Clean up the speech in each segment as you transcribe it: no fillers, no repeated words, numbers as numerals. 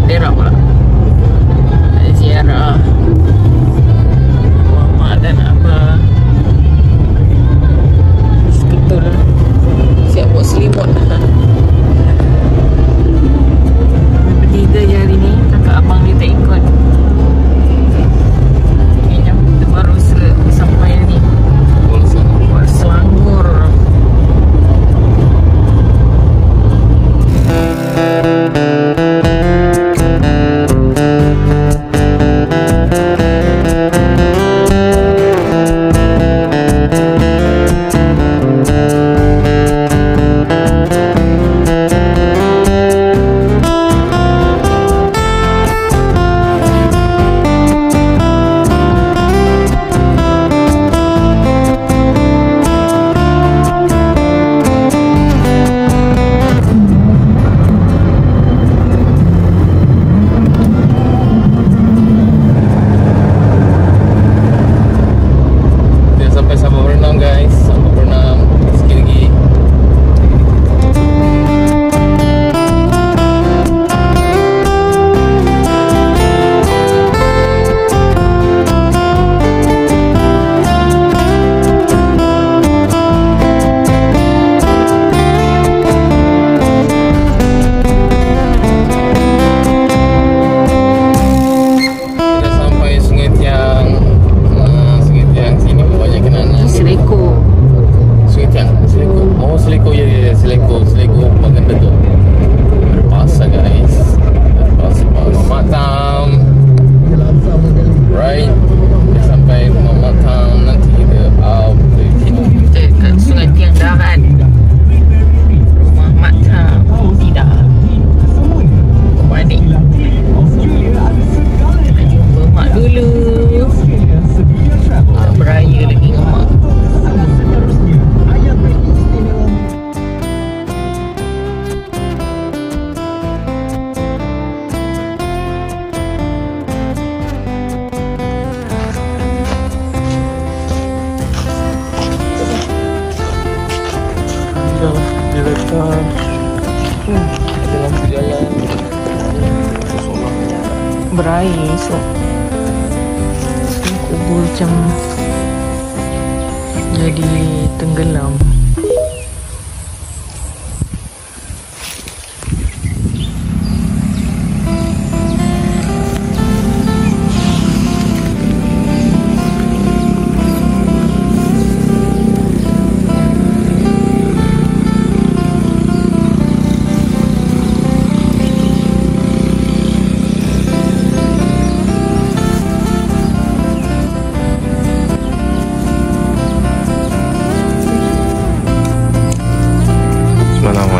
Perak pula. Ziarah Mak dan Abah. Seketul siap buat selimut. Bertiga je hari ni. Kakak abang dia tak ikut. Jam kita baru sampai ni buat Selangor. Ada lampu jalan. Berair so kubur macam jadi tenggelam.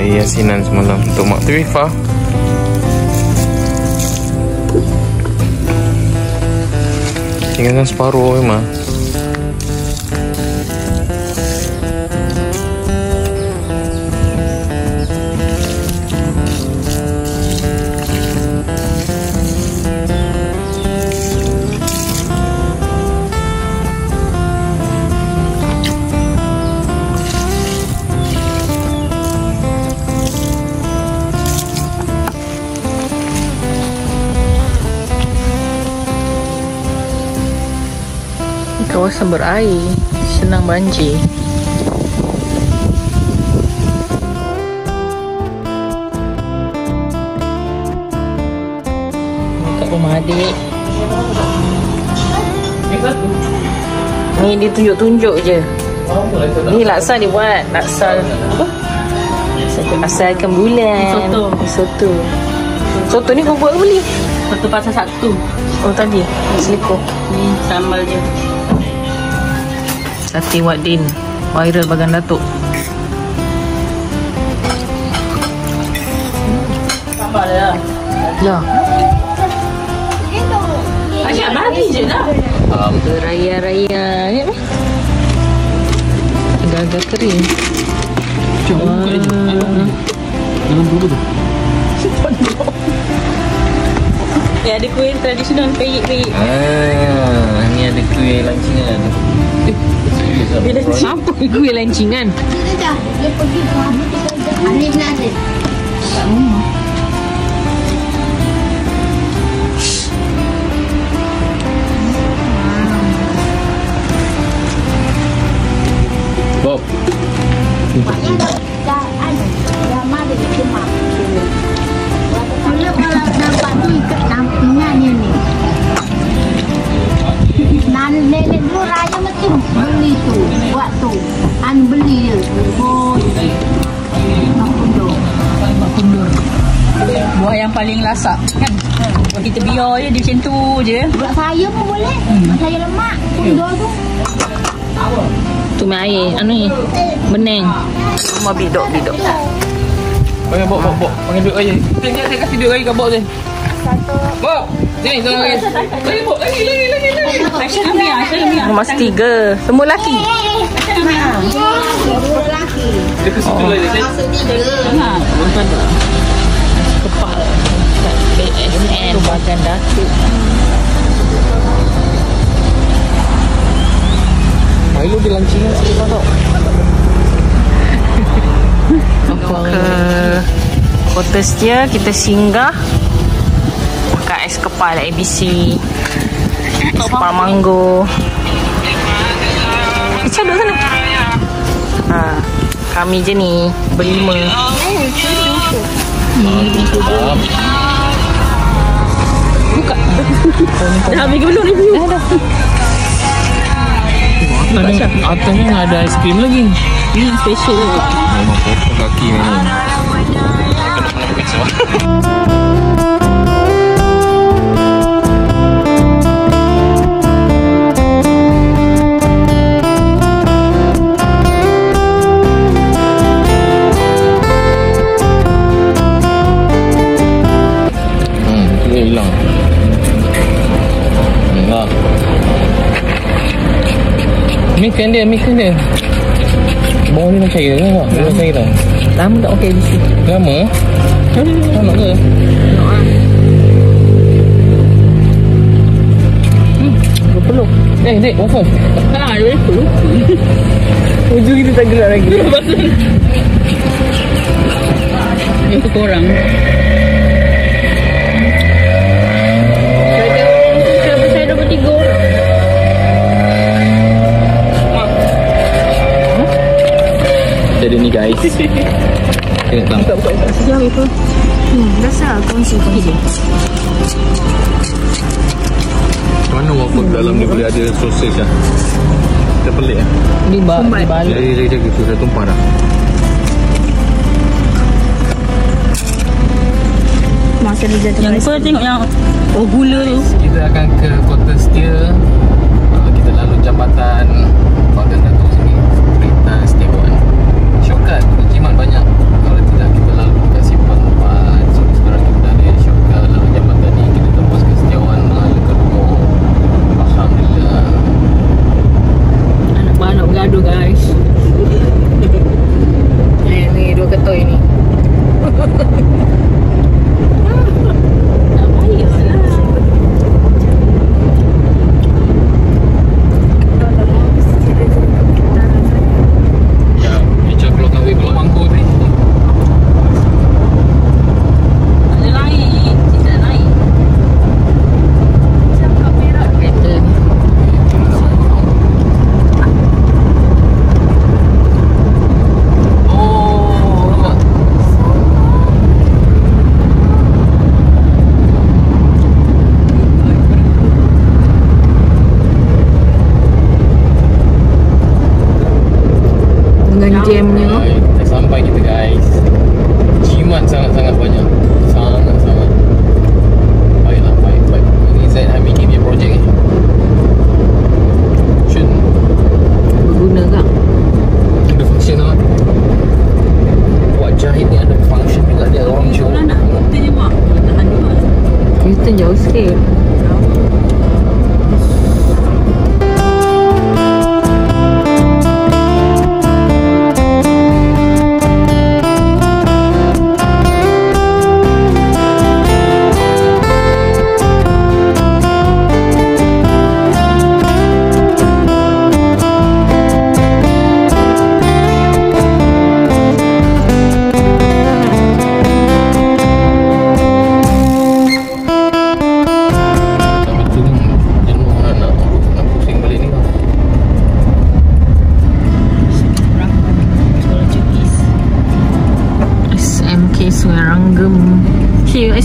Yasinan semalam untuk Mak Trifah. Tinggalkan separuh memang. Kawasan berair, senang banjir. Dekat rumah adik. Ni dia tunjuk-tunjuk je. Ni laksa dia buat. Laksa apa? Laksa ikan bulan. Soto. Soto ni kau buat ke beli? Soto pasal satu. Oh tadi, seleko. Ni sambal je. Sate Wak Din viral bagan Datuk. Sambal lah. Ya. Asyik bagi je lah. Beraya-raya ni apa? Agak-agak kering. Jangan buka je. Dalam berapa tu? Ya, ada kuih tradisional peyik-peyik. Ni ada kuih lancingan. Apa kuih lancingan? Dah, dia pergi ke Hanif nak ada. Kat rumah. Buah yang paling lasak kan. Buat kita biar je dia macam tu je. Buat saya pun boleh. Saya lemak. Pundur tu. Tu main air. Anu ni. Beneng. Rumah bidok. Panggil Bok. Panggil duit air. Saya kasih duit air kat Bok je. Bok. Sini, tolong air. Lagi Bok. Lagi. Aisyah ambil. Masih 3. Semua lelaki. Aisyah ambil. Dia kasih tu air. Kepala BSN Bagan Datuk. Milo dia lancingan sikit tau. Ke Kota Setia, kita singgah makan ais kepal ABC, ais kepal mango. Macam duduk sana. Kami je ni berlima. Buka. Dah habis ke belum review? Dah. Atasnya ada aiskrim lagi. Ni special. Memang potong kaki ni. Hilang. Enggak. Mikan dia. Bawah ni macam cair ke? Dia macam cair tau. Lama tak pakai ABC. Lama? Nak ke? Berpeluh. Dek, waffle. Dia peluk. Ujung kita tak gerak lagi. Itu korang. Saya 23 orang. Jadi ni guys. Tengok tak? Buka. Sejam itu. Biasa kongsi je. Mana waffle dalam ni boleh ada sausage lah? Kita pelik lah. Ni balik. Jadi gitu, saya tumpah dah. Masa dia jatuh. Yang apa tengok yang gula tu. Kita akan ke Kota Setia. Kita lalu jambatan Bagan Datuk sini. Kereta Setiawan. Shortcut jimat banyak. Kalau tidak kita lalu kat Simpang 4. So sekarang kita ada shortcut lalu jambatan ni. Kita tembus ke Setiawan lalu ke Lumur. Alhamdulillah. Anak bergaduh guys. Ni 2 ketoi ni. Jamnya tu. Dah sampai kita guys. Jimat sangat-sangat banyak. Sangat-sangat. Baiklah, baik. Ini Zaid Hamid ni punya projek ni. Function. Berguna tak? Ada function tak? Buat jahit ni ada function juga. Dia orang show. Kalau nak tanya mak, tahan dulu. Kita jauh sikit.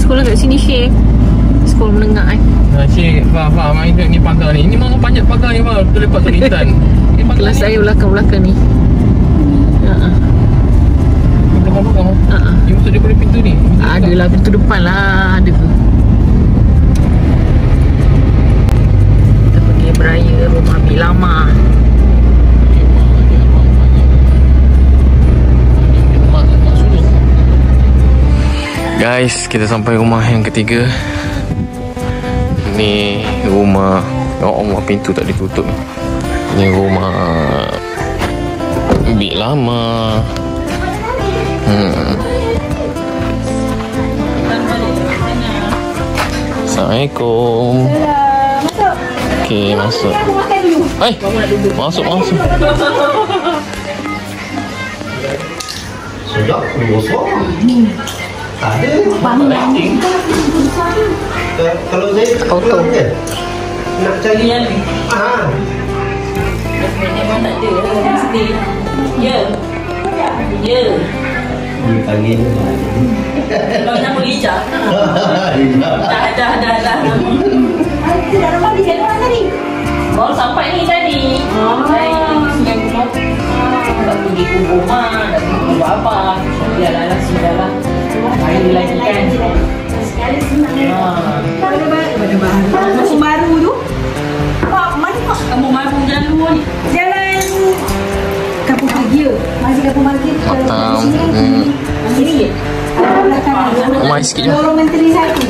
Sekolah kat sini Syekh. Sekolah menengah Syekh, faham. Main ni pagar ni. Ini memang panjat pagar ni bang. Betul lepas tu Intan. Kelas saya belakang-belakang ni. Belakang-belakang? Ini maksud daripada pintu ni? Ada Yelah, pintu depan lah ada. Kita pergi beraya rumah Bik Lama. Guys, kita sampai rumah yang ketiga. Ni rumah, ya Allah, pintu tak ditutup. Ni rumah Bik Lama. Assalamualaikum. Okey, masuk. Masuk. Sudah, bosok. Ada. Kalau saya Auto. nak cari Yang ni. Memang tak ada. Mesti. Ya. Dia panggil. Kalau nak boleh ijak. Dah. Tidak ada mandi, ada mana tadi? Baru sampai ni tadi. Dari Sungai Buloh. Tak pergi kubur mak, tak pergi kubur abang. Biarlah, sudahlah. Hari lagi kan. Sekali senang. Benda baru. Masih baru tu. Pak, mana pak? Kamu baru jalan luar ni. Jalan Kampung Margil. Masih Kampung Margil. Matam. Sini je. Belakang. Mai sikit je. Lorong menteri satu.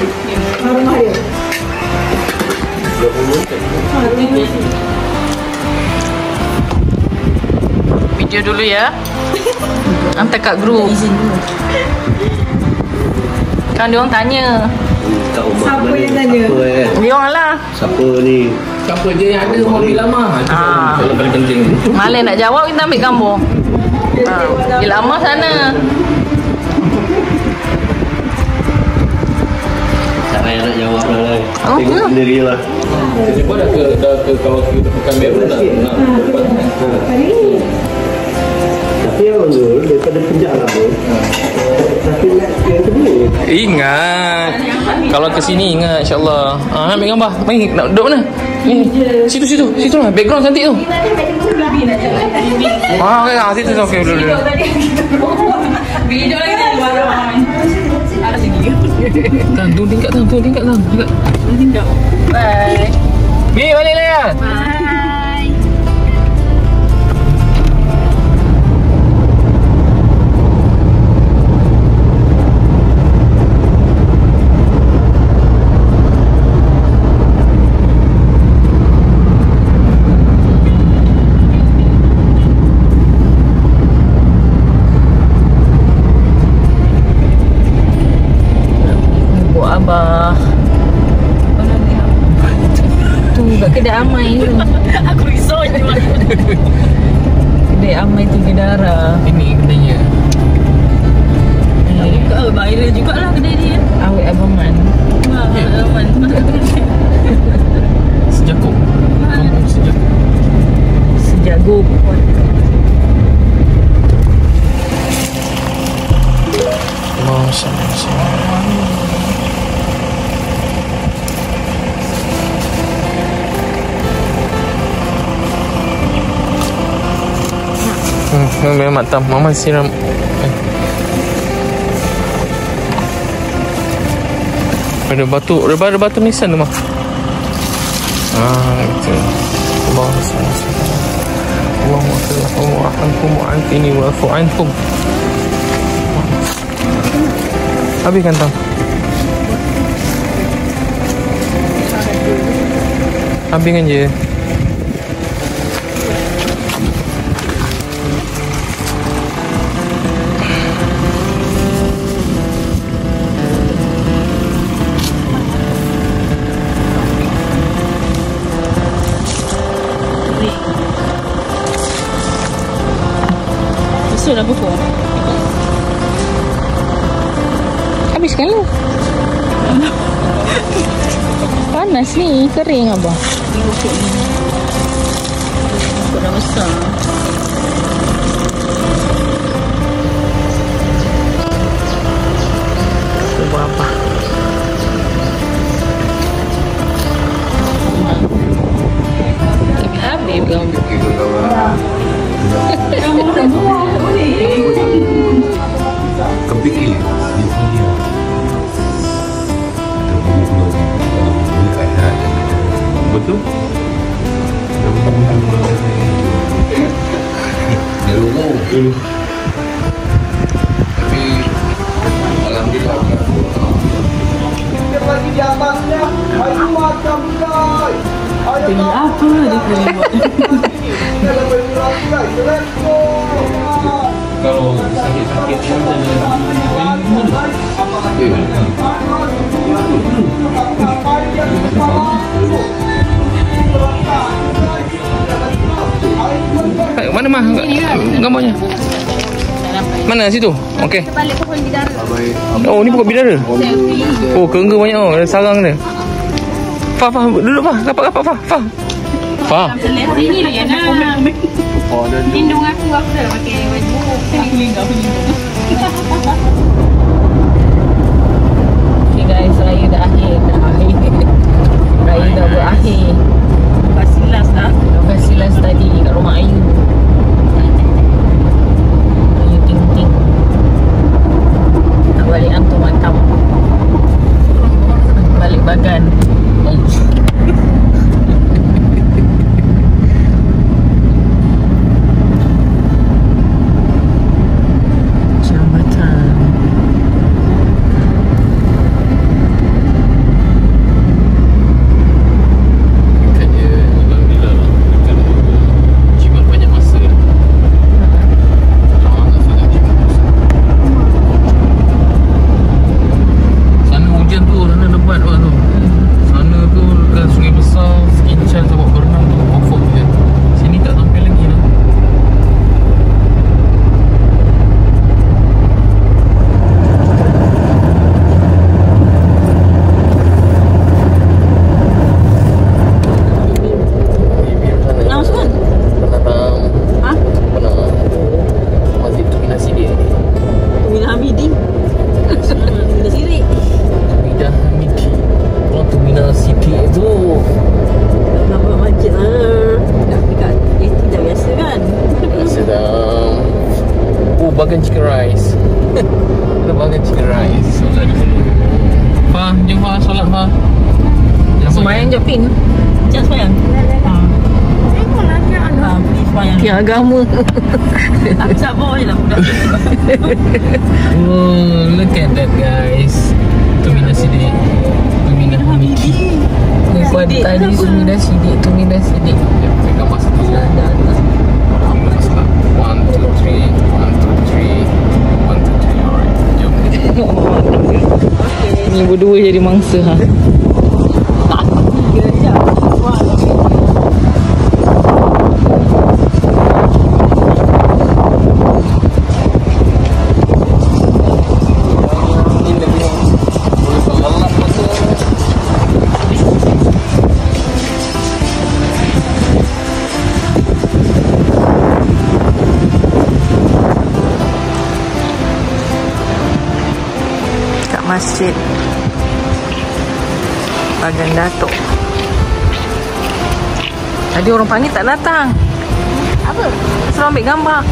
Rumah dia. Video dulu ya. Hantar kat grup. Kan dia orang tanya. Siapa yang tanya? Dia orang lah. Siapa ni? Siapa je yang ada rumah Bik Lama? Itu paling penting. Malah nak jawab, kita ambil gambar. Bik Lama sana. Tak payah nak jawab lah. Oh, Tengok ya? sendiri lah. Siapa dah ke kalau kita pekan baru nak Tapi yang dulu daripada penjara pun. Tapi nak yang kedua. Ingat. Kalau ke sini ingat, insya-Allah. Ambil gambar. Mari nak duduk mana? Ni. Situ lah. Background cantik tu. Okey, situ tu okey dulu. Video lagi dah luar. Ada lagi. Turun tingkat. Bye. Bi, balik lah ya. Bye. Buat Abah. Tu kat kedai Amai tu. Aku risau je. Kedai Amai tu Gedara. Ini kedainya. Viral jugalah kedai dia. Awet Abang Man. Sejakup. Kampung Sejakup. Sejago. Memang Matam. Mama siram. Ada batu nisan tu mah. Gitu. Allahumma anhum wa antini wa afu anhum. Habiskan tang. Habiskan je. Besar dah pokok. Habiskan lah. Panas ni, kering Abah. Ni pokok ni. Pokok dah besar. Buat apa? Habis gambar. Kebik ni. tu. Dia lumur. Tapi alhamdulillah. Lagi di atasnya. Ayo macam guys. Beli apa dia kena buat? Kalau sakit-sakit ni mana mah gambarnya? Mana situ? Okey. Balik pohon bidara. Oh, ni pokok bidara. Oh, kerengga banyak oh, ada sarang dia. Fah, duduk Fah. Rapat Fah. Fah. Sini lah Yana. Lindung aku dah pakai baju. Okay guys, raya dah akhir. Raya dah berakhir. Lepas silas tadi kat rumah Ayu. Ayu ting-ting. Nak balik hantu makam. Balik bagan. Bagan chicken rice. Ada bagan chicken rice. Solat dulu. Fah, jom Fah solat Fah. Sembahyang je Pin. Macam sembahyang? Pergi sembahyang. Tiang agama. Aku sabar je lah budak. Oh, look at that guys. Tumina sidik. Tumina Hamidi. Kuat tadi Tumina sidik. Pegang masa tu. One, two, three. Alright, jom. Ni berdua jadi mangsa ha. Masjid Bagan Datuk. Tadi orang panggil tak datang. Apa? Suruh ambil gambar.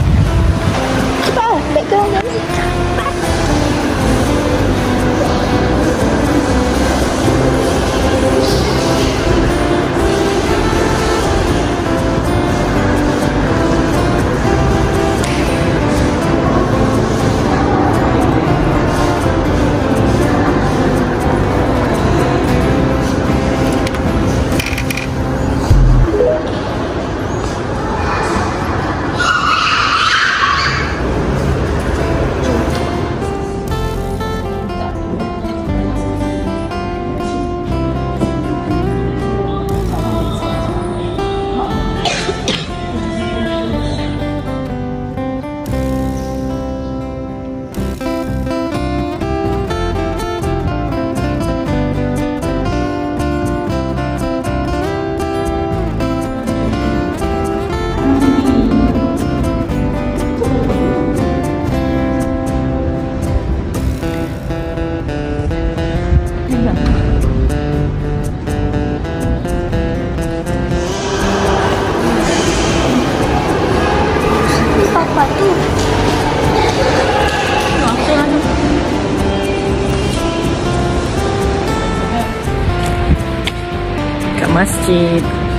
Apa? Background ni. masjid.